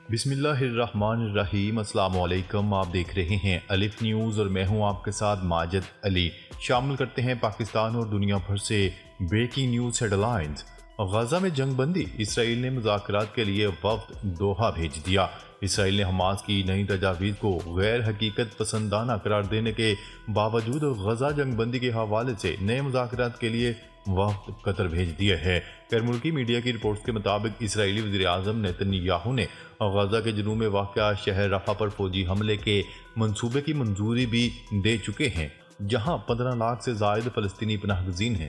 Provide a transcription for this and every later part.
بسم اللہ الرحمن الرحیم۔ السلام علیکم، آپ دیکھ رہے ہیں الف نیوز اور میں ہوں آپ کے ساتھ ماجد علی۔ شامل کرتے ہیں پاکستان اور دنیا بھر سے breaking news headlines. Gaza میں جنگ بندی، اسرائیل نے مذاکرات کے لیے وفد دوحہ بھیج دیا۔ اسرائیل نے حماس کی نئی تجاویز کو غیر حقیقت پسندانہ قرار دینے کے باوجود غزہ جنگ بندی کے حوالے سے نئے مذاکرات کے لیے وفد قطر بھیج دیے ہے۔ غیر ملکی میڈیا کی رپورٹس کے مطابق اسرائیلی وزیر اعظم نیتن یاہو نے غزہ کے جنوب میں واقع شہر رفح پر فوجی حملے کے منصوبے کی منظوری بھی دے چکے ہیں، جہاں 15 لاکھ سے زائد فلسطینی پناہ گزین ہیں۔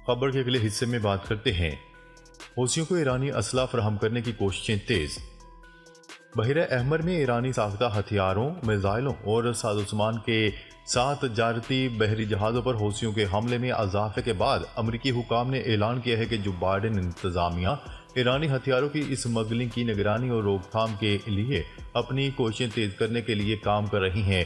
خبر کے اگلے حصے میں بات کرتے ہیں، حوثیوں کو ایرانی اسلحہ فراہم کرنے کی کوششیں تیز۔ بحیرہ احمر میں ایرانی ساختہ ہتھیاروں، میزائلوں اور سازوسامان کے 7 تجارتی بحری جہازوں پر حوثیوں کے حملے میں اضافے کے بعد امریکی حکام نے اعلان کیا ہے کہ جو بائیڈن انتظامیہ ایرانی ہتھیاروں کی اسمگلنگ کی نگرانی اور روک تھام کے لیے اپنی کوششیں تیز کرنے کے لیے کام کر رہی ہیں۔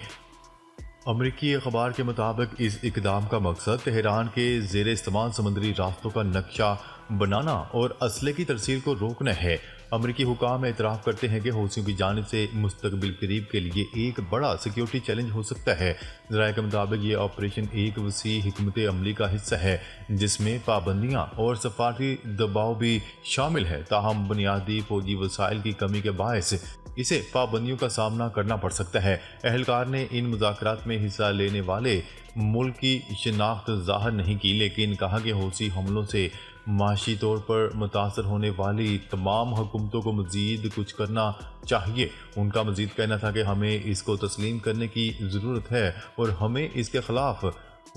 امریکی اخبار کے مطابق اس اقدام کا مقصد تہران کے زیر استعمال سمندری راستوں کا نقشہ بنانا اور اسلحے کی ترسیل کو روکنا ہے۔ امریکی حکام اعتراف کرتے ہیں کہ حوثیوں کی جانب سے مستقبل قریب کے لیے ایک بڑا سیکیورٹی چیلنج ہو سکتا ہے۔ ذرائع کے مطابق یہ آپریشن ایک وسیع حکمت عملی کا حصہ ہے جس میں پابندیاں اور سفارتی دباؤ بھی شامل ہے، تاہم بنیادی فوجی وسائل کی کمی کے باعث اسے پابندیوں کا سامنا کرنا پڑ سکتا ہے۔ اہلکار نے ان مذاکرات میں حصہ لینے والے ملک کی شناخت ظاہر نہیں کی، لیکن کہا کہ حوثی حملوں سے معاشی طور پر متاثر ہونے والی تمام حکومتوں کو مزید کچھ کرنا چاہیے۔ ان کا مزید کہنا تھا کہ ہمیں اس کو تسلیم کرنے کی ضرورت ہے اور ہمیں اس کے خلاف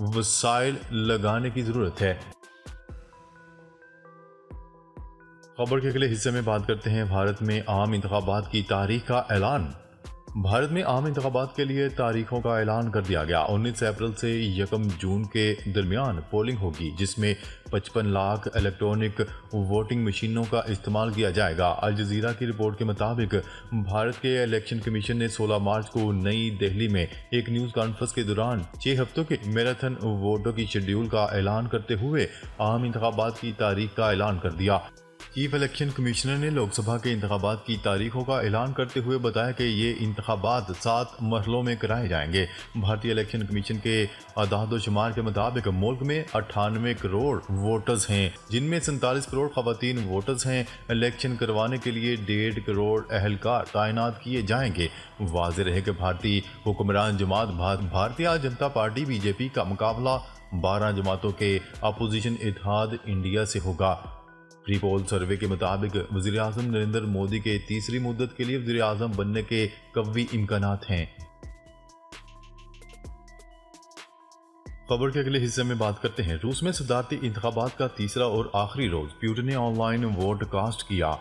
وسائل لگانے کی ضرورت ہے۔ خبر کے اگلے حصے میں بات کرتے ہیں، بھارت میں عام انتخابات کی تاریخ کا اعلان۔ بھارت میں عام انتخابات کے لیے تاریخوں کا اعلان کر دیا گیا۔ 19 اپریل سے 1 جون کے درمیان پولنگ ہوگی، جس میں 55 لاکھ الیکٹرانک ووٹنگ مشینوں کا استعمال کیا جائے گا۔ الجزیرہ کی رپورٹ کے مطابق بھارت کے الیکشن کمیشن نے 16 مارچ کو نئی دہلی میں ایک نیوز کانفرنس کے دوران 6 ہفتوں کے میراتھن ووٹوں کی شیڈول کا اعلان کرتے ہوئے عام انتخابات کی تاریخ کا اعلان کر دیا۔ چیف الیکشن کمشنر نے لوک سبھا کے انتخابات کی تاریخوں کا اعلان کرتے ہوئے بتایا کہ یہ انتخابات 7 مرحلوں میں کرائے جائیں گے۔ بھارتی الیکشن کمیشن کے اعداد و شمار کے مطابق ملک میں 98 کروڑ ووٹرز ہیں، جن میں 47 کروڑ خواتین ووٹرز ہیں۔ الیکشن کروانے کے لیے 1.5 کروڑ اہلکار تعینات کیے جائیں گے۔ واضح رہے کہ بھارتی حکمران جماعت Bharatiya Janata party B J پی کا مقابلہ 12 جماعتوں کے اپوزیشن اتحاد انڈیا سے ہوگا۔ پری پول سروے کے مطابق وزیر اعظم نریندر مودی کے تیسری مدت کے لیے وزیر اعظم بننے کے قوی امکانات ہیں۔ خبر کے اگلے حصے میں بات کرتے ہیں، روس میں صدارتی انتخابات کا تیسرا اور آخری روز پیوٹن نے آن لائن ووٹ کاسٹ کیا۔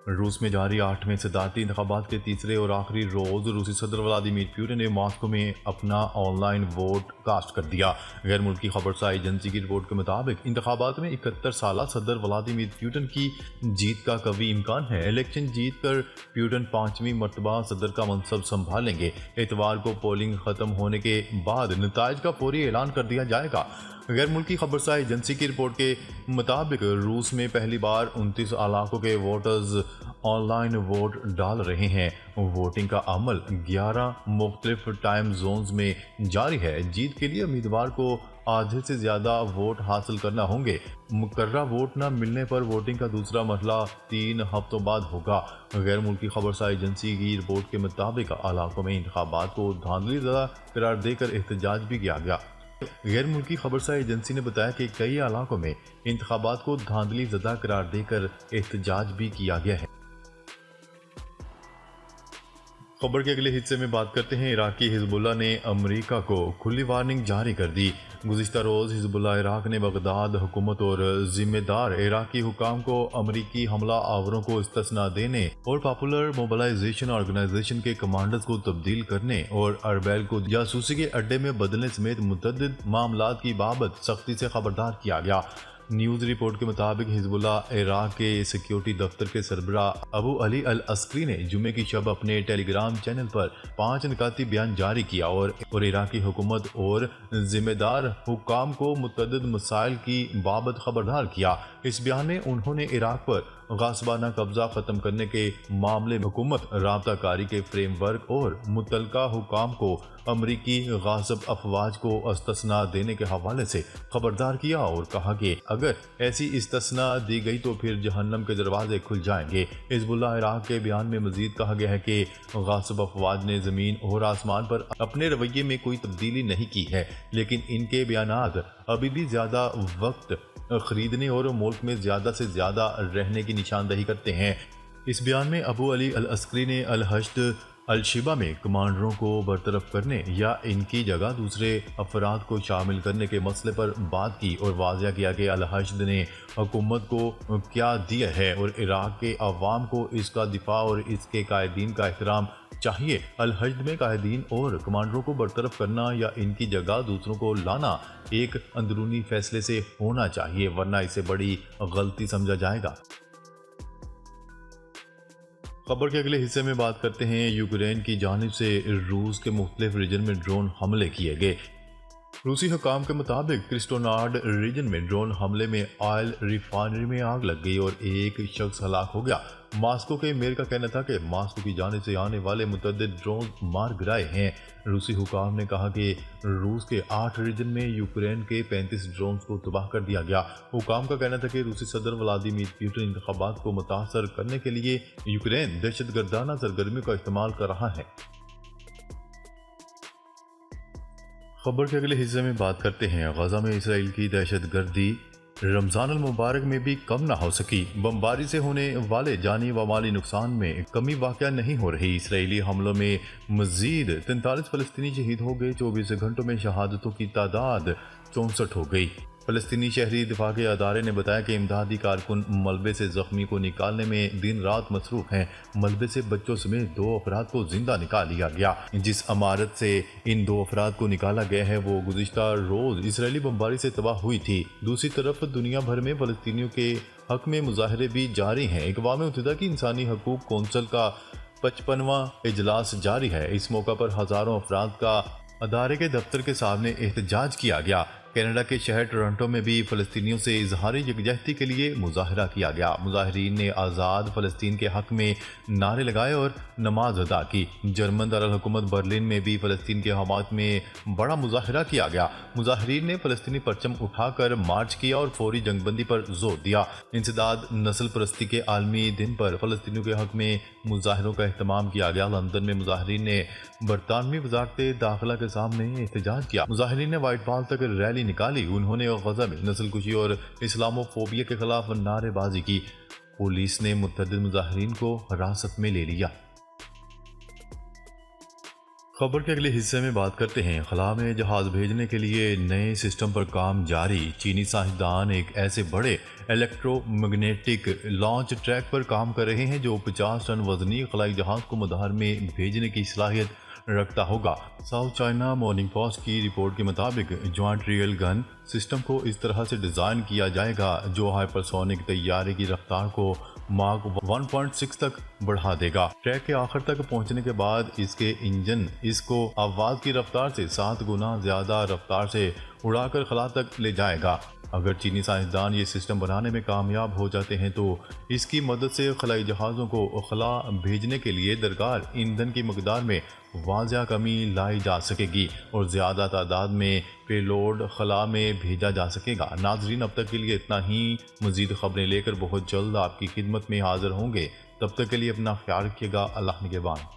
روس میں جاری 8ویں صدارتی انتخابات کے تیسرے اور آخری روز روسی صدر ولادیمیر پوٹن نے ماسکو میں اپنا آن لائن ووٹ کاسٹ کر دیا۔ غیر ملکی خبرساز ایجنسی کی رپورٹ کے مطابق انتخابات میں 71 سالہ صدر ولادیمیر پوٹن کی جیت کا قوی امکان ہے۔ الیکشن جیت کر پوٹن 5ویں مرتبہ صدر کا منصب سنبھالیں گے۔ اتوار کو پولنگ ختم ہونے کے بعد نتائج کا فوری اعلان کر دیا جائے گا۔ غیر ملکی خبرساز ایجنسی کی رپورٹ کے مطابق روس میں پہلی بار 29 علاقوں کے ووٹرز آن لائن ووٹ ڈال رہے ہیں۔ ووٹنگ کا عمل 11 مختلف ٹائم زونز میں جاری ہے۔ جیت کے لیے امیدوار کو آدھے سے زیادہ ووٹ حاصل کرنا ہوں گے۔ مقررہ ووٹ نہ ملنے پر ووٹنگ کا دوسرا مرحلہ 3 ہفتوں بعد ہوگا۔ غیر ملکی خبرساز ایجنسی کی رپورٹ کے مطابق علاقوں میں انتخابات کو دھاندلی زدہ قرار دے کر احتجاج بھی کیا گیا۔ غیر ملکی خبرساز ایجنسی نے بتایا کہ کئی علاقوں میں انتخابات کو دھاندلی زدہ قرار دے کر احتجاج بھی کیا گیا ہے۔ خبر کے اگلے حصے میں بات کرتے ہیں، عراقی حزب اللہ نے امریکہ کو کھلی وارننگ جاری کر دی۔ گزشتہ روز حزب اللہ عراق نے بغداد حکومت اور ذمہ دار عراقی حکام کو امریکی حملہ آوروں کو استثناء دینے اور پاپولر موبلائزیشن آرگنائزیشن کے کمانڈرز کو تبدیل کرنے اور اربیل کو جاسوسی کے اڈے میں بدلنے سمیت متعدد معاملات کی بابت سختی سے خبردار کیا گیا۔ نیوز رپورٹ کے مطابق حزب اللہ عراق کے سیکیورٹی دفتر کے سربراہ ابو علی العسکری نے جمعے کی شب اپنے ٹیلی گرام چینل پر 5 نکاتی بیان جاری کیا اور عراقی حکومت اور ذمہ دار حکام کو متعدد مسائل کی بابت خبردار کیا۔ اس بیان میں انہوں نے عراق پر غاصبانہ قبضہ ختم کرنے کے معاملے میں حکومت رابطہ کاری کے فریم ورک اور متعلقہ حکام کو امریکی غاصب افواج کو استثناء دینے کے حوالے سے خبردار کیا اور کہا کہ اگر ایسی استثناء دی گئی تو پھر جہنم کے دروازے کھل جائیں گے۔ حزب اللہ عراق کے بیان میں مزید کہا گیا ہے کہ غاصب افواج نے زمین اور آسمان پر اپنے رویے میں کوئی تبدیلی نہیں کی ہے، لیکن ان کے بیانات ابھی بھی زیادہ وقت خریدنے اور ملک میں زیادہ سے زیادہ رہنے کی نشاندہی کرتے ہیں۔ اس بیان میں ابو علی العسکری نے الحشد الشبہ میں کمانڈروں کو برطرف کرنے یا ان کی جگہ دوسرے افراد کو شامل کرنے کے مسئلے پر بات کی اور واضح کیا کہ الحشد نے حکومت کو کیا دیا ہے اور عراق کے عوام کو اس کا دفاع اور اس کے قائدین کا احترام چاہیے۔ الحشد میں قائدین اور کمانڈروں کو برطرف کرنا یا ان کی جگہ دوسروں کو لانا ایک اندرونی فیصلے سے ہونا چاہیے، ورنہ اسے بڑی غلطی سمجھا جائے گا۔ خبر کے اگلے حصے میں بات کرتے ہیں یوکرین کی جانب سے روس کے مختلف ریجن میں ڈرون حملے کیے گئے۔ روسی حکام کے مطابق کرسٹوناڈ ریجن میں ڈرون حملے میں آئل ریفائنری میں آگ لگ گئی اور ایک شخص ہلاک ہو گیا۔ ماسکو کے میئر کا کہنا تھا کہ ماسکو کی جانب سے آنے والے متعدد ڈرون مار گرائے ہیں۔ روسی حکام نے کہا کہ روس کے 8 ریجن میں یوکرین کے 35 ڈرونز کو تباہ کر دیا گیا۔ حکام کا کہنا تھا کہ روسی صدر ولادیمیر پوٹن انتخابات کو متاثر کرنے کے لیے یوکرین دہشت گردانہ سرگرمیوں کا استعمال کر رہا ہے۔ خبر کے اگلے حصے میں بات کرتے ہیں غزہ میں اسرائیل کی دہشت گردی رمضان المبارک میں بھی کم نہ ہو سکی۔ بمباری سے ہونے والے جانی و مالی نقصان میں کمی واقع نہیں ہو رہی۔ اسرائیلی حملوں میں مزید 43 فلسطینی شہید ہو گئے۔ 24 گھنٹوں میں شہادتوں کی تعداد 64 ہو گئی۔ فلسطینی شہری دفاع کے ادارے نے بتایا کہ امدادی کارکن ملبے سے زخمی کو نکالنے میں دن رات مصروف ہیں۔ ملبے سے بچوں سمیت 2 افراد کو زندہ نکال لیا گیا۔ جس عمارت سے ان 2 افراد کو نکالا گیا ہے وہ گزشتہ روز اسرائیلی بمباری سے تباہ ہوئی تھی۔ دوسری طرف دنیا بھر میں فلسطینیوں کے حق میں مظاہرے بھی جاری ہیں۔ اقوام متحدہ کی انسانی حقوق کونسل کا 55واں اجلاس جاری ہے۔ اس موقع پر ہزاروں افراد کا ادارے کے دفتر کے سامنے احتجاج کیا گیا۔ کینیڈا کے شہر ٹورنٹو میں بھی فلسطینیوں سے اظہار یکجہتی کے لیے مظاہرہ کیا گیا۔ مظاہرین نے آزاد فلسطین کے حق میں نعرے لگائے اور نماز ادا کی۔ جرمن دارالحکومت برلن میں بھی فلسطین کے حمایت میں بڑا مظاہرہ کیا گیا۔ مظاہرین نے فلسطینی پرچم اٹھا کر مارچ کیا اور فوری جنگ بندی پر زور دیا۔ انسداد نسل پرستی کے عالمی دن پر فلسطینیوں کے حق میں مظاہروں کا اہتمام کیا گیا۔ لندن میں مظاہرین نے برطانوی وزارت داخلہ کے سامنے احتجاج کیا۔ مظاہرین نے وائٹ ہال تک ریلی نکالی۔ انہوں نے غزہ میں نسل کشی اور اسلامو فوبیا کے خلاف نعرے بازی کی۔ پولیس نے متعدد مظاہرین کو حراست میں لے لیا۔ خبر کے اگلے حصے میں بات کرتے ہیں خلا میں جہاز بھیجنے کے لیے نئے سسٹم پر کام جاری۔ چینی سائنسدان ایک ایسے بڑے الیکٹرو میگنیٹک لانچ ٹریک پر کام کر رہے ہیں جو 50 ٹن وزنی خلائی جہاز کو مدار میں بھیجنے کی صلاحیت رکھتا ہوگا۔ ساؤتھ چائنا مارننگ پوسٹ کی رپورٹ کے مطابق جوائنٹ ریل گن سسٹم کو اس طرح سے ڈیزائن کیا جائے گا جو ہائپرسونک طیارے کی رفتار کو ماک 1.6 تک بڑھا دے گا۔ ٹریک کے آخر تک پہنچنے کے بعد اس کے انجن اس کو آواز کی رفتار سے 7 گنا زیادہ رفتار سے اڑا کر خلا تک لے جائے گا۔ اگر چینی سائنسدان یہ سسٹم بنانے میں کامیاب ہو جاتے ہیں تو اس کی مدد سے خلائی جہازوں کو خلا بھیجنے کے لیے درکار ایندھن کی مقدار میں واضح کمی لائی جا سکے گی اور زیادہ تعداد میں پے لوڈ خلا میں بھیجا جا سکے گا۔ ناظرین اب تک کے لیے اتنا ہی۔ مزید خبریں لے کر بہت جلد آپ کی خدمت میں حاضر ہوں گے۔ تب تک کے لیے اپنا خیال رکھیے گا۔ اللہ نگہبان۔